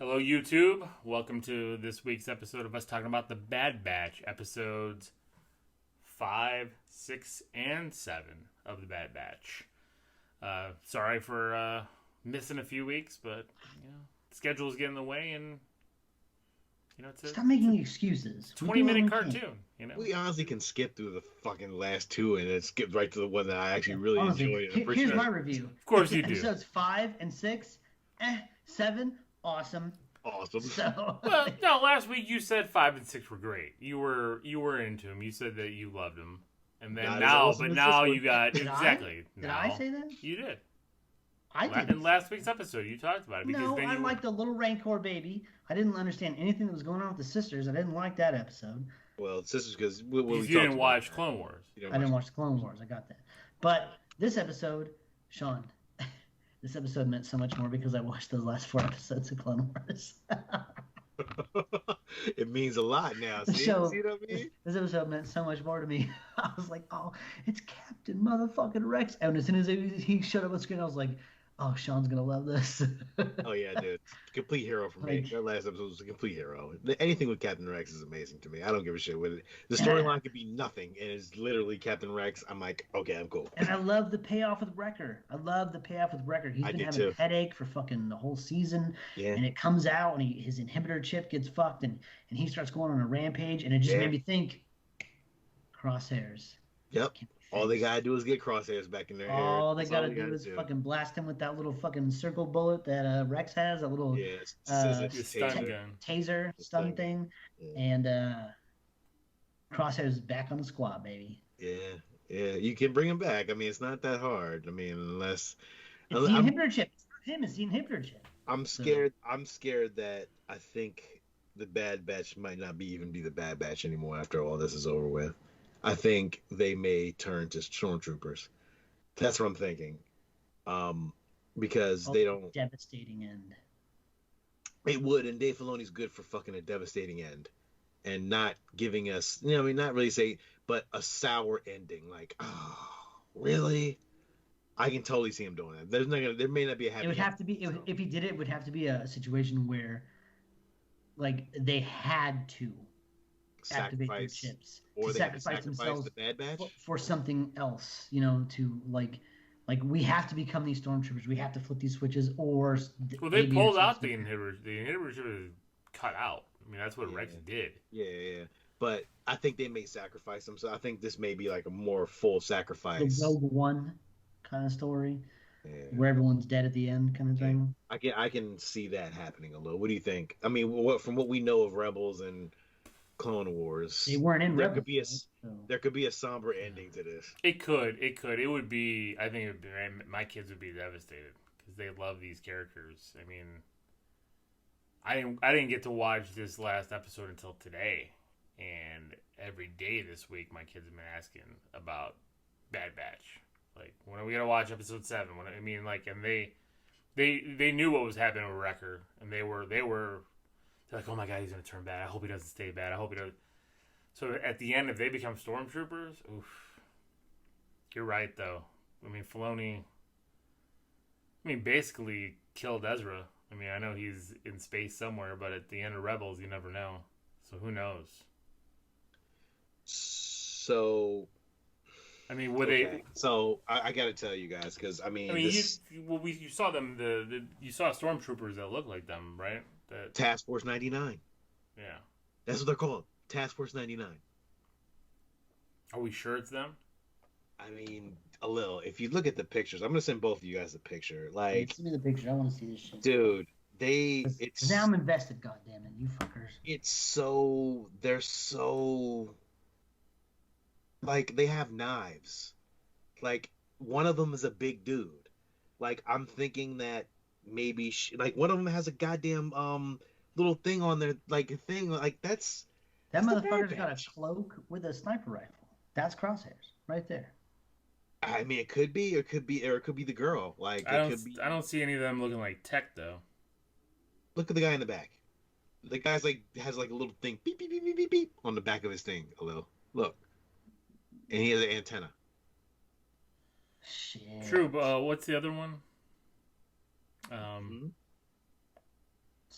Hello, YouTube. Welcome to this week's episode of us talking about the Bad Batch, episodes 5, 6, and 7 of the Bad Batch. Sorry for missing a few weeks, but schedule's getting in the way, and Stop making excuses. 20-minute cartoon. We honestly can skip through the fucking last two and then skip right to the one that I actually really Honestly, enjoyed. here's my review. Of course you do. Episodes 5 and 6, 7, awesome. Awesome. So, Well, no, last week you said 5 and 6 were great. You were into them. You said that you loved them, and then Not as now, awesome but as now this you one. got Did I? exactly. Did now, I say that? You did. I In did. last week's episode, you talked about it because No, then I you liked the little Rancor baby. I didn't understand anything that was going on with the sisters. I didn't like that episode. Well, this is because you didn't watch Clone Wars. I didn't watch the Clone Wars. I got that. But this episode, Sean, this episode meant so much more because I watched those last 4 episodes of Clone Wars. It means a lot now. See, So, see what I mean? This episode meant so much more to me. I was like, oh, it's Captain motherfucking Rex. And as soon as he showed up on screen, I was like, oh, Sean's going to love this. Oh yeah, dude, complete hero for me. That last episode was a complete hero. Anything with Captain Rex is amazing to me. I don't give a shit with it. The storyline could be nothing, and it's literally Captain Rex. I'm like, okay, I'm cool. And I love the payoff with Wrecker. He's been having a headache for fucking the whole season. Yeah. And it comes out, and his inhibitor chip gets fucked, and he starts going on a rampage, and it just made me think, crosshairs. Yep. All they gotta do is get crosshairs back in their hair. All they gotta do is fucking blast him with that little fucking circle bullet that Rex has, that little stun gun. taser stun thing, and crosshairs back on the squad, baby. Yeah, you can bring him back. I mean, it's not that hard. I mean, unless it's the inhibitor chip. It's not him. It's the inhibitor chip. I'm scared. I'm scared that I think the Bad Batch might not be the Bad Batch anymore after all this is over with. I think they may turn to stormtroopers. That's what I'm thinking. Because they don't. Devastating end. It would, and Dave Filoni's good for fucking a devastating end, and not giving us, not really say, but a sour ending. Like, oh, really? I can totally see him doing that. There may not be a happy. It would have to be if he did it. It would have to be a situation where, like, they had to activate their chips or to they sacrifice themselves the Bad Batch for something else. To like we have to become these stormtroopers. We have to flip these switches, or they pulled out the inhibitor. The inhibitor chip is cut out. I mean, that's what Rex did. Yeah. But I think they may sacrifice them. So I think this may be like a more full sacrifice. The Rogue One kind of story, where everyone's dead at the end, kind of thing. I can see that happening a little. What do you think? I mean, from what we know of Rebels and Clone Wars, they weren't in Rebels. There could be a somber ending to this. It could. It would be. I think my kids would be devastated because they love these characters. I mean, I didn't get to watch this last episode until today, and every day this week my kids have been asking about Bad Batch. Like, when are we gonna watch episode 7? And they knew what was happening with Wrecker, and they're like, oh my god, he's gonna turn bad. I hope he doesn't stay bad. I hope he doesn't. So at the end, if they become stormtroopers, oof. You're right, though. I mean, Filoni, basically killed Ezra. I mean, I know he's in space somewhere, but at the end of Rebels, you never know. So who knows? So, I mean, would they? So I got to tell you guys, because you saw them. You saw stormtroopers that look like them, right? Task Force 99. Yeah, that's what they're called. Task Force 99. Are we sure it's them? I mean, a little. If you look at the pictures, I'm gonna send both of you guys a picture. Like, send me the picture. I want to see this shit, dude. Now I'm invested. Goddamn it, you fuckers. They're so like they have knives. Like one of them is a big dude. Like I'm thinking that maybe like one of them has a goddamn little thing on there, like a thing like that motherfucker's got a cloak with a sniper rifle. That's Crosshairs right there. I mean, it could be the girl. Like I don't see any of them looking like tech though. Look at the guy in the back. The guy's has a little thing beep beep beep beep beep beep on the back of his thing. A little look, and he has an antenna. Shit. True, but what's the other one?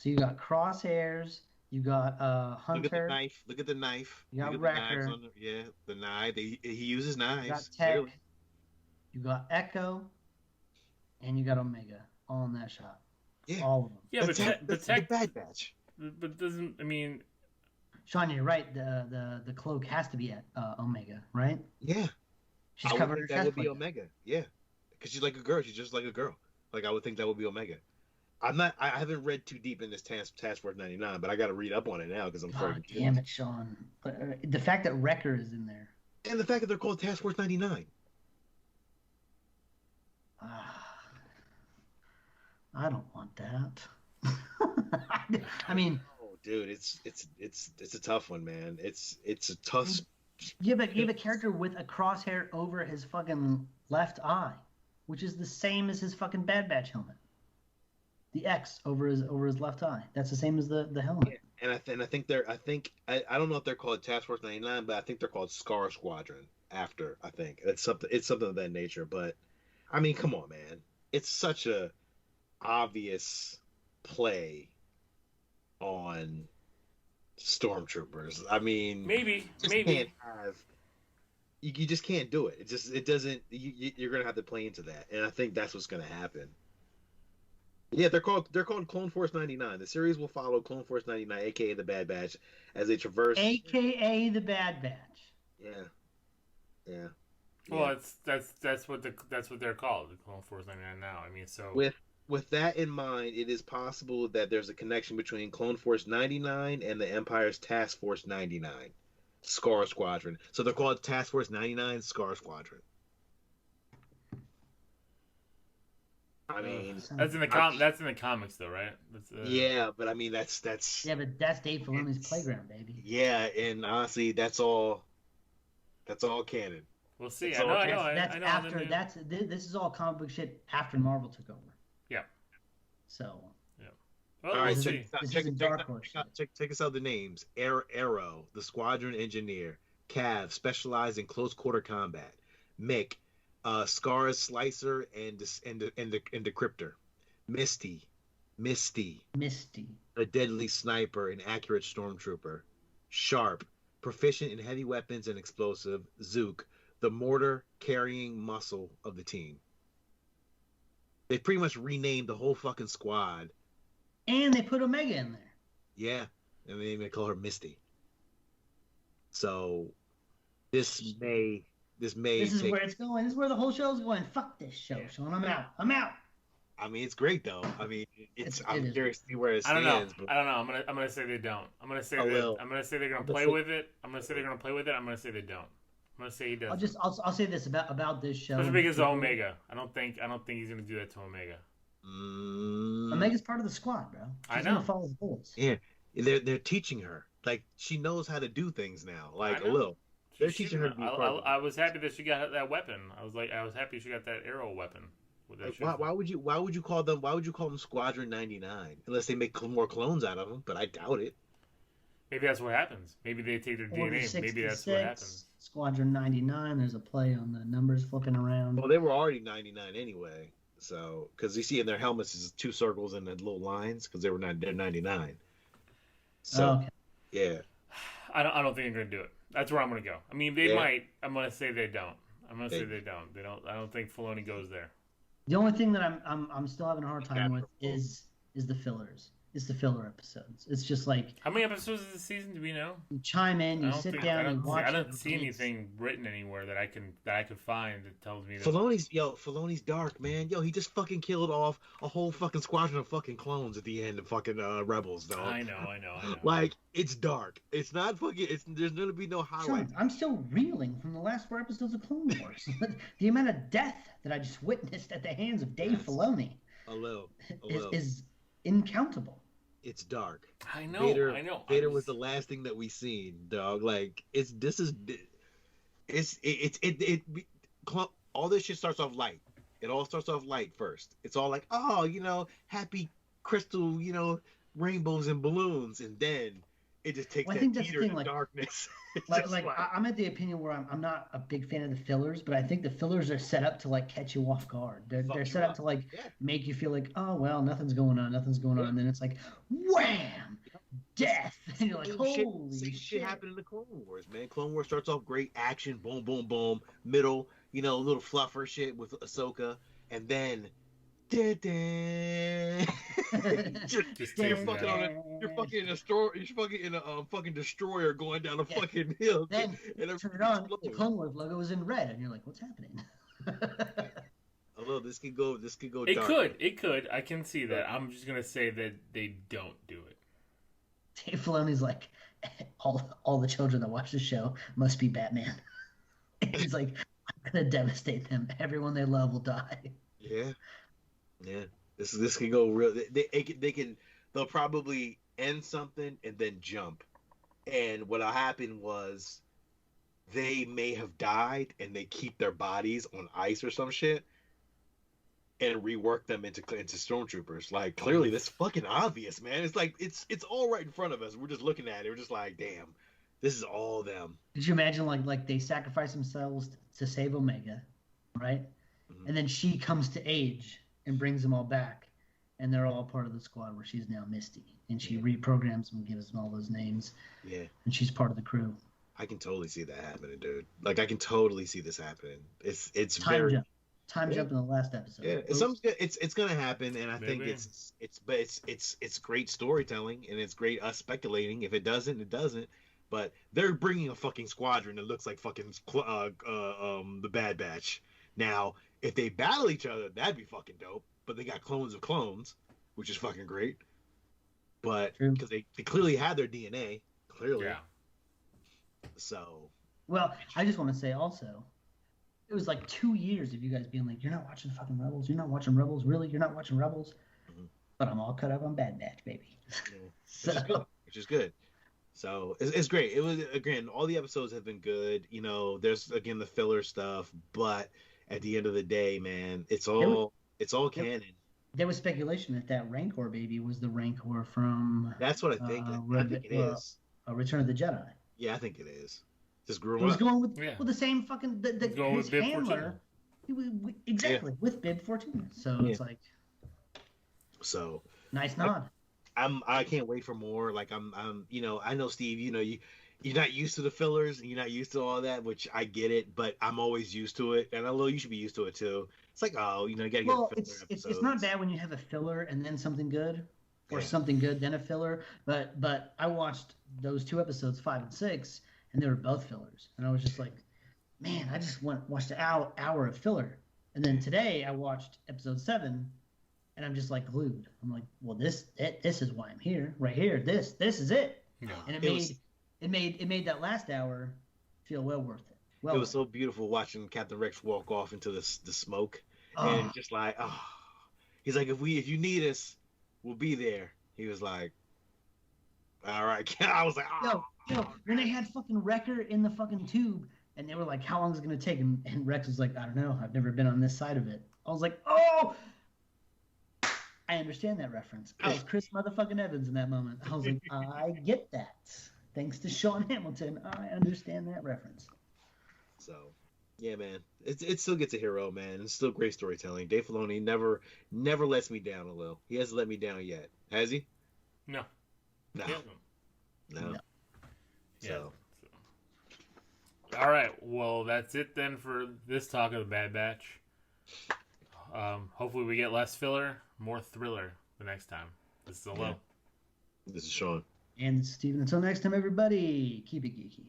So you got Crosshairs, you got Look at the Hunter, knife. Look at the knife. you Look got at the knives Wrecker, on the the knife. He uses you got knives Tech, clearly. you got Echo, and you got Omega, all in that shot. Yeah, All of them. Yeah, but that's the Tech, Bad Batch. but doesn't I mean Sean, you're right. The cloak has to be at Omega, right? Yeah, She's I would covered her think that chest would be like that. Omega. Yeah, because she's like a girl. She's just like a girl. Like I would think that would be Omega. I'm not. I haven't read too deep in this Task Force 99, but I got to read up on it now because I'm starting God to. damn it, Sean. But, the fact that Wrecker is in there. And the fact that they're called Task Force 99. I don't want that. I mean, Oh, dude, it's a tough one, man. It's a tough. you have a character with a crosshair over his fucking left eye, which is the same as his fucking Bad Batch helmet. The X over his left eye. That's the same as the helmet. Yeah, and I think I don't know if they're called Task Force 99, but I think they're called Scar Squadron after. I think it's something of that nature. But I mean, come on, man. It's such a obvious play on stormtroopers. I mean, maybe can't have you just can't do it. It doesn't. You're gonna have to play into that, and I think that's what's gonna happen. Yeah, they're called Clone Force 99. The series will follow Clone Force 99, aka the Bad Batch, as they traverse. AKA the Bad Batch. Yeah. well that's what they're called, the Clone Force 99 now. I mean, so With that in mind, it is possible that there's a connection between Clone Force 99 and the Empire's Task Force 99, Scar Squadron. So they're called Task Force 99, Scar Squadron. I mean, that's in the comics though, right? Yeah, but I mean that's Yeah, but that's Dave Filoni's playground, baby. yeah, and honestly, that's all canon. We'll see. It's I know. That's I know. after. This is all comic book shit after Marvel took over. Yeah. So. Yeah. Well, All right, we'll check see. us out the names. Arrow, the squadron engineer. Cav, specialized in close quarter combat. Mick, Scar's slicer and decryptor. Misty, a deadly sniper and accurate stormtrooper. Sharp, proficient in heavy weapons and explosive. Zook, the mortar carrying muscle of the team. They pretty much renamed the whole fucking squad. And they put Omega in there. Yeah, and they even call her Misty. So this is where it's going. This is where the whole show's going. Fuck this show, Sean. I'm out. I mean, it's great though. I mean, I'm curious to see where it I don't stands. know. I don't know. I'm gonna say they don't. I'm gonna say they're gonna play with it. I'm gonna say they're gonna play with it. I'm gonna say they don't. I'm gonna say he does. I'll say this about this show. Especially because of Omega. I don't think he's gonna do that to Omega. Omega's part of the squad, bro. She's gonna follow the bullets. Yeah, they're teaching her. Like she knows how to do things now. Like a little. They're teaching her to be I was happy that she got that weapon. I was happy she got that arrow weapon. With that why would you call them Squadron 99 unless they make more clones out of them? But I doubt it. Maybe that's what happens. Maybe they take their DNA. Maybe that's what happens. Squadron 99. There's a play on the numbers flipping around. Well, they were already 99 anyway. So because you see in their helmets is 2 circles and the little lines because they're 99. So okay. Yeah. I don't think they're gonna do it. That's where I'm gonna go. I mean, they might. I'm gonna say they don't. I'm gonna say they don't. They don't. I don't think Filoni goes there. The only thing that I'm still having a hard time with is the fillers. It's the filler episodes. It's just like how many episodes of the season do we know? You chime in, you sit down, and watch. I don't see anything written anywhere that I could find that tells me that Filoni's dark, man. He just fucking killed off a whole fucking squadron of fucking clones at the end of fucking Rebels, though. I know. Like it's dark. It's not fucking. There's gonna be no highlight. I'm still reeling from the last 4 episodes of Clone Wars. The amount of death that I just witnessed at the hands of Dave Filoni. Is incountable. It's dark. I know. Vader was the last thing that we seen, dog. Like all this shit starts off light. It all starts off light first. It's all like, happy crystal, rainbows and balloons, and then it just takes Well, I that think that's the theater thing, to like- darkness. It's Like, just I'm at the opinion where I'm not a big fan of the fillers, but I think the fillers are set up to like catch you off guard. They're Fuck you set up up. to like Yeah. make you feel like, oh well, nothing's going on, nothing's going on, Yeah. and then it's like, wham, death, and you're like, holy Same shit. shit happened in the Clone Wars, man. Clone Wars starts off great action, boom, boom, boom. Middle, a little fluffer shit with Ahsoka, and then, you're Just you're takes fucking it out. on a, you're fucking in a store, you're fucking in a fucking destroyer going down a fucking hill. Then and you turn it on, the explodes. Clone Wars logo is in red, and you're like, what's happening? Although this could go It dark. could. I can see that. I'm just gonna say that they don't do it. Dave Filoni's like, all the children that watch the show must be Batman. And he's like, I'm gonna devastate them. Everyone they love will die. Yeah. This could go real. They'll probably end something and then jump. And what'll happen was they may have died and they keep their bodies on ice or some shit and rework them into stormtroopers. Like, clearly that's fucking obvious, man. It's like it's all right in front of us. We're just looking at it. We're just like, damn, this is all them. Did you imagine like they sacrifice themselves to save Omega, right? Mhm. And then she comes to age and brings them all back, and they're all part of the squad where she's now Misty, and she reprograms them and gives them all those names, Yeah. and she's part of the crew. I can totally see that happening, dude. Like, I can totally see this happening. It's Time very jump. Time jump in the last episode. Yeah, it's gonna happen, and I think Maybe. it's great storytelling, and it's great us speculating. If it doesn't, it doesn't. But they're bringing a fucking squadron that looks like fucking the Bad Batch. Now, if they battle each other, that'd be fucking dope. But they got clones of clones, which is fucking great. But True. because they clearly have their DNA, clearly. Yeah. So Well, I just want to say also, it was like 2 years of you guys being like, you're not watching fucking Rebels. You're not watching Rebels. Really? You're not watching Rebels? Mhm. But I'm all cut up on Bad Batch, baby. which is good. Which is good. So it's great. It was, again, all the episodes have been good. There's again the filler stuff, but at the end of the day, man, it's all canon. There was speculation that Rancor baby was the Rancor from That's what I think. I think it is. Return of the Jedi. Yeah, I think it is. Just grew He was up. going with Yeah. the same fucking Going his with Bib handler. Exactly with Bib Fortuna. So it's like So nice nod. I can't wait for more. Like I know Steve. You're not used to the fillers and you're not used to all that, which I get it. But I'm always used to it, and I know you should be used to it too. It's like, you gotta get Well, filler it's episodes. not bad when you have a filler and then something good, or Yeah. something good then a filler. But I watched those 2 episodes, 5 and 6, and they were both fillers, and I was just like, man, I just watched an hour of filler, and then today I watched episode 7, and I'm just like glued. I'm like, well, this is why I'm here, right here. This is it, Yeah. and It it made that last hour feel well worth it. Well, It was so beautiful watching Captain Rex walk off into the smoke, oh, and just like, he's like, if you need us, we'll be there. He was like, all right. I was like, yo, when they had fucking Wrecker in the fucking tube, and they were like, how long is it gonna take? And Rex was like, I don't know, I've never been on this side of it. I was like, oh, I understand that reference. I was Chris motherfucking Evans in that moment. I was like, I get that. Thanks to Sean Hamilton, I understand that reference. So, yeah, man, it still gets a hero, man. It's still great storytelling. Dave Filoni never lets me down, a little. He hasn't let me down yet, has he? No. No. Yeah. No. So, All right. Well, that's it then for this talk of the Bad Batch. Hopefully we get less filler, more thriller the next time. This is Alo. this is Sean. And Steven, until next time, everybody, keep it geeky.